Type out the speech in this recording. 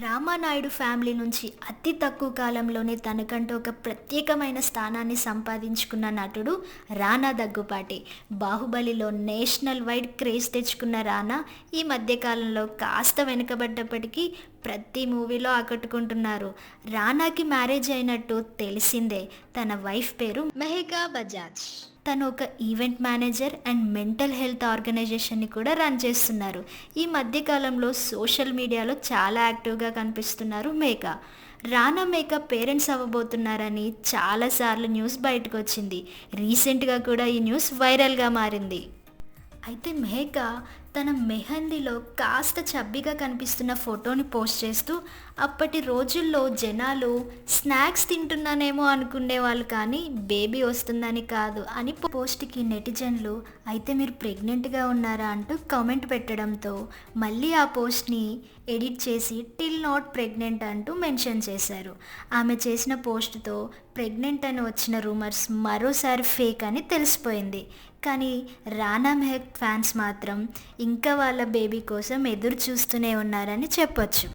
Ramanaidu family నుంచి అతి తక్కువ కాలంలోనే తనకంటూ ఒక ప్రత్యేకమైన స్థానాన్ని సంపాదించుకున్న నటుడు రానా దగ్గుపాటి. బాహుబలిలో నేషనల్ వైడ్ క్రేజ్ తెచ్చుకున్న రానా ఈ మధ్యకాలంలో కాస్త వెనుకబడ్డప్పటికీ ప్రతి మూవీలో ఆకట్టుకుంటున్నారు. రానాకి మ్యారేజ్ అయినట్టు తెలిసిందే. తన వైఫ్ పేరు మెహకా బజాజ్. తను ఒక event manager and mental health ఆర్గనైజేషన్ని కూడా రన్ చేస్తున్నారు. ఈ మధ్యకాలంలో సోషల్ మీడియాలో చాలా యాక్టివ్గా కనిపిస్తున్నారు మేఘా. రానా మేఘా పేరెంట్స్ అవ్వబోతున్నారని చాలాసార్లు న్యూస్ బయటకు వచ్చింది. రీసెంట్గా కూడా ఈ న్యూస్ వైరల్గా మారింది. అయితే మేఘా తన మెహందీలో కాస్త చబ్బీగా కనిపిస్తున్న ఫోటోని పోస్ట్ చేస్తూ అప్పటి రోజుల్లో జనాలు స్నాక్స్ తింటున్నానేమో అనుకునేవాళ్ళు, కానీ బేబీ వస్తుందని కాదు అని పోస్ట్కి నెటిజన్లు అయితే మీరు ప్రెగ్నెంట్గా ఉన్నారా అంటూ కామెంట్ పెట్టడంతో మళ్ళీ ఆ పోస్ట్ని ఎడిట్ చేసి టిల్ నాట్ ప్రెగ్నెంట్ అంటూ మెన్షన్ చేశారు. ఆమె చేసిన పోస్ట్తో ప్రెగ్నెంట్ అని వచ్చిన రూమర్స్ మరోసారి ఫేక్ అని తెలిసిపోయింది. కానీ రానా మెహక్ ఫ్యాన్స్ మాత్రం ఇంకా వాళ్ళ బేబీ కోసం ఎదురు చూస్తూనే ఉన్నారని చెప్పొచ్చు.